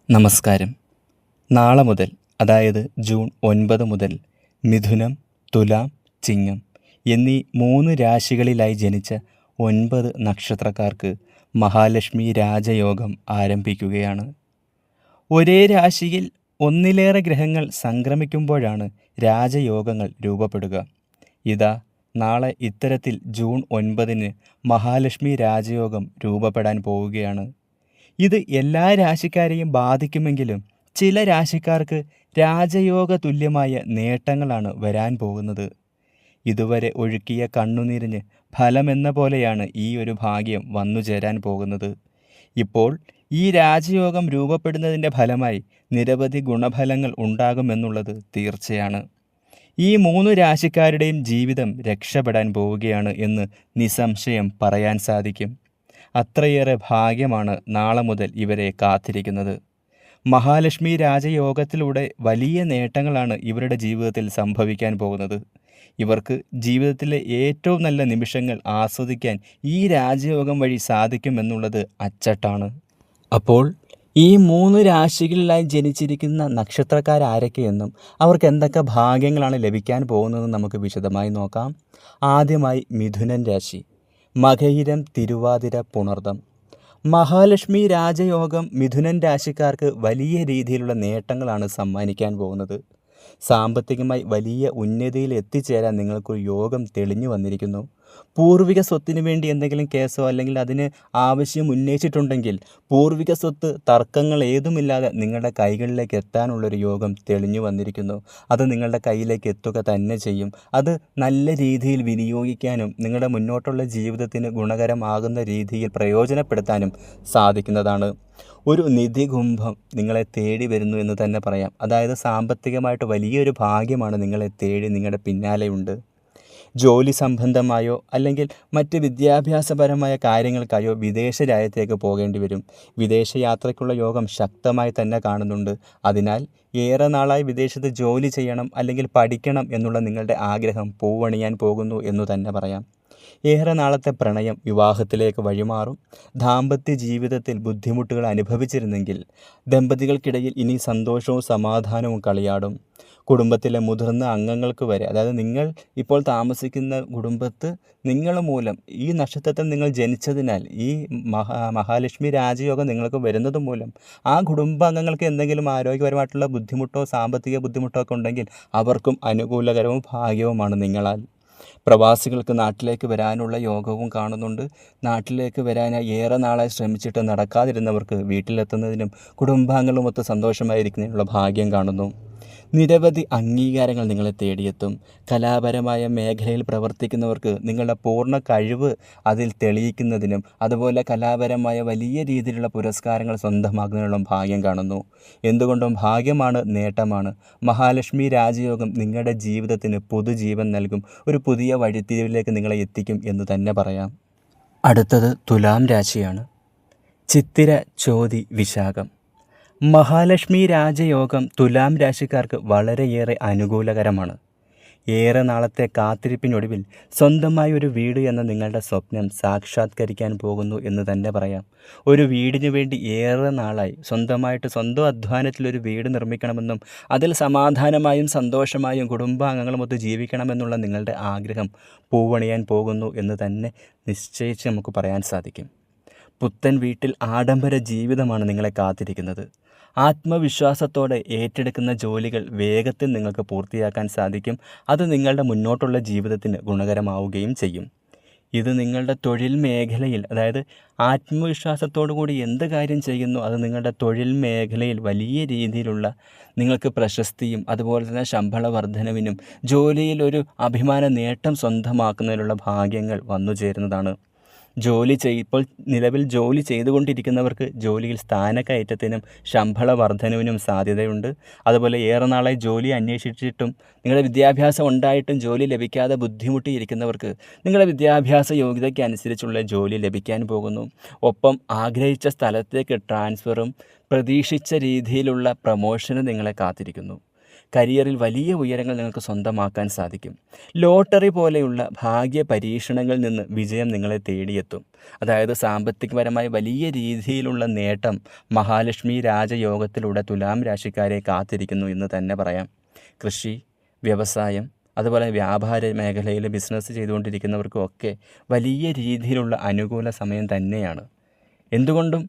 നമസ്കാരം. നാളെ മുതൽ, അതായത് ജൂൺ 9 മുതൽ മിഥുനം, തുലാം, ചിങ്ങം എന്നീ 3 രാശികളിലായി ജനിച്ച 9 നക്ഷത്രക്കാർക്ക് മഹാലക്ഷ്മി രാജയോഗം ആരംഭിക്കുകയാണ്. ഒരേ രാശിയിൽ ഒന്നിലേറെ ഗ്രഹങ്ങൾ സംക്രമിക്കുമ്പോഴാണ് രാജയോഗങ്ങൾ രൂപപ്പെടുക. ഇതാ നാളെ ഇത്തരത്തിൽ ജൂൺ 9 മഹാലക്ഷ്മി രാജയോഗം രൂപപ്പെടാൻ പോവുകയാണ്. ഇത് എല്ലാ രാശിക്കാരെയും ബാധിക്കുമെങ്കിലും ചില രാശിക്കാർക്ക് രാജയോഗ തുല്യമായ നേട്ടങ്ങളാണ് വരാൻ പോകുന്നത്. ഇതുവരെ ഒഴുക്കിയ കണ്ണുനീരിന് ഫലമെന്ന പോലെയാണ് ഈ ഒരു ഭാഗ്യം വന്നു ചേരാൻ പോകുന്നത്. ഇപ്പോൾ ഈ രാജയോഗം രൂപപ്പെടുന്നതിൻ്റെ ഫലമായി നിരവധി ഗുണഫലങ്ങൾ ഉണ്ടാകുമെന്നുള്ളത് തീർച്ചയാണ്. ഈ 3 രാശിക്കാരുടെയും ജീവിതം രക്ഷപ്പെടാൻ പോവുകയാണ് എന്ന് നിസ്സംശയം പറയാൻ സാധിക്കും. അത്രയേറെ ഭാഗ്യമാണ് നാളെ മുതൽ ഇവരെ കാത്തിരിക്കുന്നത്. മഹാലക്ഷ്മി രാജയോഗത്തിലൂടെ വലിയ നേട്ടങ്ങളാണ് ഇവരുടെ ജീവിതത്തിൽ സംഭവിക്കാൻ പോകുന്നത്. ഇവർക്ക് ജീവിതത്തിലെ ഏറ്റവും നല്ല നിമിഷങ്ങൾ ആസ്വദിക്കാൻ ഈ രാജയോഗം വഴി സാധിക്കുമെന്നുള്ളത് അച്ചട്ടാണ്. അപ്പോൾ ഈ 3 രാശികളിലായി ജനിച്ചിരിക്കുന്ന നക്ഷത്രക്കാരാരൊക്കെയെന്നും അവർക്ക് എന്തൊക്കെ ഭാഗ്യങ്ങളാണ് ലഭിക്കാൻ പോകുന്നതെന്ന് നമുക്ക് വിശദമായി നോക്കാം. ആദ്യമായി മിഥുനൻ രാശി. മകയിരം, തിരുവാതിര, പുണർദം. മഹാലക്ഷ്മി രാജയോഗം മിഥുനൻ രാശിക്കാർക്ക് വലിയ രീതിയിലുള്ള നേട്ടങ്ങളാണ് സമ്മാനിക്കാൻ പോകുന്നത്. സാമ്പത്തികമായി വലിയ ഉന്നതിയിൽ എത്തിച്ചേരാൻ നിങ്ങൾക്കൊരു യോഗം തെളിഞ്ഞു വന്നിരിക്കുന്നു. പൂർവിക സ്വത്തിന് വേണ്ടി എന്തെങ്കിലും കേസോ അല്ലെങ്കിൽ അതിന് ആവശ്യം ഉന്നയിച്ചിട്ടുണ്ടെങ്കിൽ പൂർവിക സ്വത്ത് തർക്കങ്ങൾ ഏതുമില്ലാതെ നിങ്ങളുടെ കൈകളിലേക്ക് എത്താനുള്ളൊരു യോഗം തെളിഞ്ഞു വന്നിരിക്കുന്നു. അത് നിങ്ങളുടെ കയ്യിലേക്ക് എത്തുക തന്നെ ചെയ്യും. അത് നല്ല രീതിയിൽ വിനിയോഗിക്കാനും നിങ്ങളുടെ മുന്നോട്ടുള്ള ജീവിതത്തിന് ഗുണകരമാകുന്ന രീതിയിൽ പ്രയോജനപ്പെടുത്താനും സാധിക്കുന്നതാണ്. ഒരു നിധികുംഭം നിങ്ങളെ തേടി വരുന്നു എന്ന് തന്നെ പറയാം. അതായത് സാമ്പത്തികമായിട്ട് വലിയൊരു ഭാഗ്യമാണ് നിങ്ങളെ തേടി നിങ്ങളുടെ പിന്നാലെയുണ്ട്. ജോലി സംബന്ധമായോ അല്ലെങ്കിൽ മറ്റ് വിദ്യാഭ്യാസപരമായ കാര്യങ്ങൾക്കായോ വിദേശ രാജ്യത്തേക്ക് പോകേണ്ടി വരും. വിദേശയാത്രയ്ക്കുള്ള യോഗം ശക്തമായി തന്നെ കാണുന്നുണ്ട്. അതിനാൽ ഏറെ നാളായി വിദേശത്ത് ജോലി ചെയ്യണം അല്ലെങ്കിൽ പഠിക്കണം എന്നുള്ള നിങ്ങളുടെ ആഗ്രഹം പൂവണിയാൻ പോകുന്നു എന്നു തന്നെ പറയാം. ഏറെ നാളത്തെ പ്രണയം വിവാഹത്തിലേക്ക് വഴിമാറും. ദാമ്പത്യ ജീവിതത്തിൽ ബുദ്ധിമുട്ടുകൾ അനുഭവിച്ചിരുന്നെങ്കിൽ ദമ്പതികൾക്കിടയിൽ ഇനി സന്തോഷവും സമാധാനവും കളിയാടും. കുടുംബത്തിലെ മുതിർന്ന അംഗങ്ങൾക്ക് വരെ, അതായത് നിങ്ങൾ ഇപ്പോൾ താമസിക്കുന്ന കുടുംബത്ത് നിങ്ങൾ മൂലം, ഈ നക്ഷത്രത്തിൽ നിങ്ങൾ ജനിച്ചതിനാൽ ഈ മഹാലക്ഷ്മി രാജയോഗം നിങ്ങൾക്ക് വരുന്നത് മൂലം ആ കുടുംബാംഗങ്ങൾക്ക് എന്തെങ്കിലും ആരോഗ്യപരമായിട്ടുള്ള ബുദ്ധിമുട്ടോ സാമ്പത്തിക ബുദ്ധിമുട്ടോ ഒക്കെ ഉണ്ടെങ്കിൽ അവർക്കും അനുകൂലകരവും ഭാഗ്യവുമാണ് നിങ്ങളാൽ. പ്രവാസികൾക്ക് നാട്ടിലേക്ക് വരാനുള്ള യോഗവും കാണുന്നുണ്ട്. നാട്ടിലേക്ക് വരാനായി ഏറെ നാളായി ശ്രമിച്ചിട്ട് നടക്കാതിരുന്നവർക്ക് വീട്ടിലെത്തുന്നതിനും കുടുംബാംഗങ്ങളുമൊത്ത് സന്തോഷമായിരിക്കുന്നതിനുള്ള ഭാഗ്യം കാണുന്നു. നിരവധി അംഗീകാരങ്ങൾ നിങ്ങളെ തേടിയെത്തും. കലാപരമായ മേഖലയിൽ പ്രവർത്തിക്കുന്നവർക്ക് നിങ്ങളുടെ പൂർണ്ണ കഴിവ് അതിൽ തെളിയിക്കുന്നതിനും അതുപോലെ കലാപരമായ വലിയ രീതിയിലുള്ള പുരസ്കാരങ്ങൾ സ്വന്തമാക്കുന്നതിനുള്ള ഭാഗ്യം കാണുന്നു. എന്തുകൊണ്ടും ഭാഗ്യമാണ്, നേട്ടമാണ്. മഹാലക്ഷ്മി രാജയോഗം നിങ്ങളുടെ ജീവിതത്തിന് പുതുജീവൻ നൽകും. ഒരു പുതിയ വഴിത്തിരിവിലേക്ക് നിങ്ങളെ എത്തിക്കും എന്ന് തന്നെ പറയാം. അടുത്തത് തുലാം രാശിയാണ്. ചിത്തിര, ചോതി, വിശാഖം. മഹാലക്ഷ്മി രാജയോഗം തുലാം രാശിക്കാർക്ക് വളരെയേറെ അനുകൂലകരമാണ്. ഏറെ നാളത്തെ കാത്തിരിപ്പിനൊടുവിൽ സ്വന്തമായി ഒരു വീട് എന്ന നിങ്ങളുടെ സ്വപ്നം സാക്ഷാത്കരിക്കാൻ പോകുന്നു എന്ന് തന്നെ പറയാം. ഒരു വീടിനു വേണ്ടി ഏറെ നാളായി സ്വന്തമായിട്ട് സ്വന്തം അധ്വാനത്തിലൊരു വീട് നിർമ്മിക്കണമെന്നും അതിൽ സമാധാനമായും സന്തോഷമായും കുടുംബാംഗങ്ങളുമൊത്ത് ജീവിക്കണമെന്നുള്ള നിങ്ങളുടെ ആഗ്രഹം പൂവണിയാൻ പോകുന്നു എന്ന് തന്നെ നിശ്ചയിച്ച് നമുക്ക് പറയാൻ സാധിക്കും. പുത്തൻ വീട്ടിൽ ആഡംബര ജീവിതമാണ് നിങ്ങളെ കാത്തിരിക്കുന്നത്. ആത്മവിശ്വാസത്തോടെ ഏറ്റെടുക്കുന്ന ജോലികൾ വേഗത്തിൽ നിങ്ങൾക്ക് പൂർത്തിയാക്കാൻ സാധിക്കും. അത് നിങ്ങളുടെ മുന്നോട്ടുള്ള ജീവിതത്തിന് ഗുണകരമാവുകയും ചെയ്യും. ഇത് നിങ്ങളുടെ തൊഴിൽ മേഖലയിൽ, അതായത് ആത്മവിശ്വാസത്തോടു കൂടി എന്ത് കാര്യം ചെയ്യുന്നു അത് നിങ്ങളുടെ തൊഴിൽ മേഖലയിൽ വലിയ രീതിയിലുള്ള നിങ്ങൾക്ക് പ്രശസ്തിയും അതുപോലെ തന്നെ ശമ്പള വർധനവിനും ജോലിയിൽ ഒരു അഭിമാന നേട്ടം സ്വന്തമാക്കുന്നതിനുള്ള ഭാഗ്യങ്ങൾ വന്നു ചേരുന്നതാണ്. ഇപ്പോൾ നിലവിൽ ജോലി ചെയ്തുകൊണ്ടിരിക്കുന്നവർക്ക് ജോലിയിൽ സ്ഥാനക്കയറ്റത്തിനും ശമ്പള വർധനവിനും സാധ്യതയുണ്ട്. അതുപോലെ ഏറെ നാളായി ജോലി അന്വേഷിച്ചിട്ടും നിങ്ങളുടെ വിദ്യാഭ്യാസം ഉണ്ടായിട്ടും ജോലി ലഭിക്കാതെ ബുദ്ധിമുട്ടിയിരിക്കുന്നവർക്ക് നിങ്ങളുടെ വിദ്യാഭ്യാസ യോഗ്യതയ്ക്ക് അനുസരിച്ചുള്ള ജോലി ലഭിക്കാൻ പോകുന്നു. ഒപ്പം ആഗ്രഹിച്ച സ്ഥലത്തേക്ക് ട്രാൻസ്ഫറും പ്രതീക്ഷിച്ച രീതിയിലുള്ള പ്രമോഷനും നിങ്ങളെ കാത്തിരിക്കുന്നു. കരിയറിൽ വലിയ ഉയരങ്ങൾ നിങ്ങൾക്ക് സ്വന്തമാക്കാൻ സാധിക്കും. ലോട്ടറി പോലെയുള്ള ഭാഗ്യ പരീക്ഷണങ്ങളിൽ നിന്ന് വിജയം നിങ്ങളെ തേടിയെത്തും. അതായത് സാമ്പത്തികപരമായി വലിയ രീതിയിലുള്ള നേട്ടം മഹാലക്ഷ്മി രാജയോഗത്തിലൂടെ തുലാം രാശിക്കാരെ കാത്തിരിക്കുന്നു എന്ന് തന്നെ പറയാം. കൃഷി, വ്യവസായം, അതുപോലെ വ്യാപാര മേഖലയിൽ ബിസിനസ് ചെയ്തുകൊണ്ടിരിക്കുന്നവർക്കുമൊക്കെ വലിയ രീതിയിലുള്ള അനുകൂല സമയം തന്നെയാണ്. എന്തുകൊണ്ടും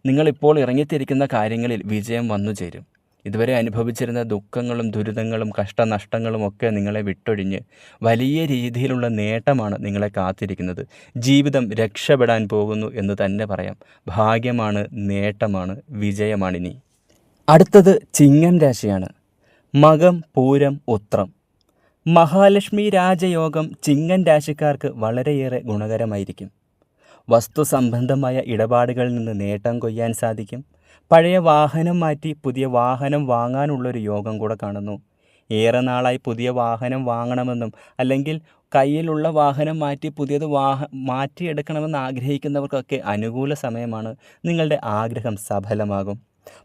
നിങ്ങളിപ്പോൾ ഇറങ്ങിത്തിരിക്കുന്ന കാര്യങ്ങളിൽ വിജയം വന്നു ചേരും. ഇതുവരെ അനുഭവിച്ചിരുന്ന ദുഃഖങ്ങളും ദുരിതങ്ങളും കഷ്ടനഷ്ടങ്ങളും ഒക്കെ നിങ്ങളെ വിട്ടൊഴിഞ്ഞ് വലിയ രീതിയിലുള്ള നേട്ടമാണ് നിങ്ങളെ കാത്തിരിക്കുന്നത്. ജീവിതം രക്ഷപ്പെടാൻ പോകുന്നു എന്ന് തന്നെ പറയാം. ഭാഗ്യമാണ്, നേട്ടമാണ്, വിജയമാണിനി. അടുത്തത് ചിങ്ങം രാശിയാണ്. മകം, പൂരം, ഉത്രം. മഹാലക്ഷ്മി രാജയോഗം ചിങ്ങം രാശിക്കാർക്ക് വളരെയേറെ ഗുണകരമായിരിക്കും. വസ്തു സംബന്ധമായ ഇടപാടുകളിൽ നിന്ന് നേട്ടം കൊയ്യാൻ സാധിക്കും. പഴയ വാഹനം മാറ്റി പുതിയ വാഹനം വാങ്ങാനുള്ളൊരു യോഗം കൂടെ കാണുന്നു. ഏറെ നാളായി പുതിയ വാഹനം വാങ്ങണമെന്നും അല്ലെങ്കിൽ കയ്യിലുള്ള വാഹനം മാറ്റി പുതിയത് മാറ്റിയെടുക്കണമെന്ന് ആഗ്രഹിക്കുന്നവർക്കൊക്കെ അനുകൂല സമയമാണ്. നിങ്ങളുടെ ആഗ്രഹം സഫലമാകും.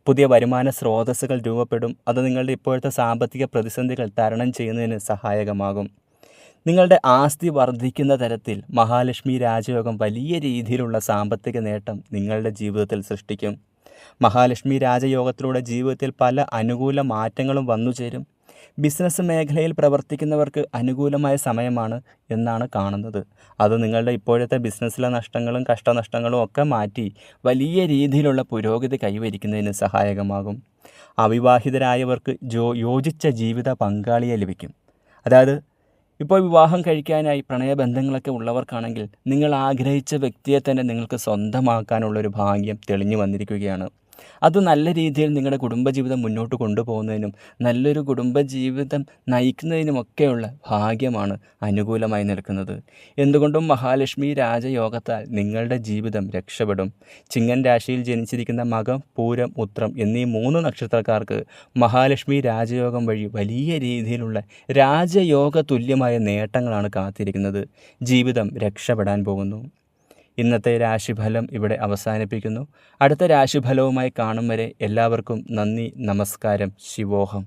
പുതിയ വരുമാന സ്രോതസ്സുകൾ രൂപപ്പെടും. അത് നിങ്ങളുടെ ഇപ്പോഴത്തെ സാമ്പത്തിക പ്രതിസന്ധികൾ തരണം ചെയ്യുന്നതിന് സഹായകമാകും. നിങ്ങളുടെ ആസ്തി വർദ്ധിക്കുന്ന തരത്തിൽ മഹാലക്ഷ്മി രാജയോഗം വലിയ രീതിയിലുള്ള സാമ്പത്തിക നേട്ടം നിങ്ങളുടെ ജീവിതത്തിൽ സൃഷ്ടിക്കും. മഹാലക്ഷ്മി രാജയോഗത്തിലൂടെ ജീവിതത്തിൽ പല അനുകൂല മാറ്റങ്ങളും വന്നു ചേരും. ബിസിനസ് മേഖലയിൽ പ്രവർത്തിക്കുന്നവർക്ക് അനുകൂലമായ സമയമാണ് എന്നാണ് കാണുന്നത്. അത് നിങ്ങളുടെ ഇപ്പോഴത്തെ ബിസിനസ്സിലെ നഷ്ടങ്ങളും കഷ്ടനഷ്ടങ്ങളും ഒക്കെ മാറ്റി വലിയ രീതിയിലുള്ള പുരോഗതി കൈവരിക്കുന്നതിന് സഹായകമാകും. അവിവാഹിതരായവർക്ക് യോജിച്ച ജീവിത പങ്കാളിയെ ലഭിക്കും. അതായത് ഇപ്പോൾ വിവാഹം കഴിക്കാനായി പ്രണയബന്ധങ്ങളൊക്കെ ഉള്ളവർക്കാണെങ്കിൽ നിങ്ങൾ ആഗ്രഹിച്ച വ്യക്തിയെ തന്നെ നിങ്ങൾക്ക് സ്വന്തമാക്കാനുള്ളൊരു ഭാഗ്യം തെളിഞ്ഞു വന്നിരിക്കുകയാണ്. അത് നല്ല രീതിയിൽ നിങ്ങളുടെ കുടുംബജീവിതം മുന്നോട്ട് കൊണ്ടുപോകുന്നതിനും നല്ലൊരു കുടുംബജീവിതം നയിക്കുന്നതിനുമൊക്കെയുള്ള ഭാഗ്യമാണ് അനുകൂലമായി നിൽക്കുന്നത്. എന്തുകൊണ്ടും മഹാലക്ഷ്മി രാജയോഗത്താൽ നിങ്ങളുടെ ജീവിതം രക്ഷപ്പെടും. ചിങ്ങൻ രാശിയിൽ ജനിച്ചിരിക്കുന്ന മകം, പൂരം, ഉത്രം എന്നീ 3 നക്ഷത്രക്കാർക്ക് മഹാലക്ഷ്മി രാജയോഗം വഴി വലിയ രീതിയിലുള്ള രാജയോഗ തുല്യമായ നേട്ടങ്ങളാണ് കാത്തിരിക്കുന്നത്. ജീവിതം രക്ഷപ്പെടാൻ പോകുന്നു. ഇന്നത്തെ രാശിഫലം ഇവിടെ അവസാനിപ്പിക്കുന്നു. അടുത്ത രാശിഫലവുമായി കാണും വരെ എല്ലാവർക്കും നന്ദി, നമസ്കാരം, ശിവോഹം.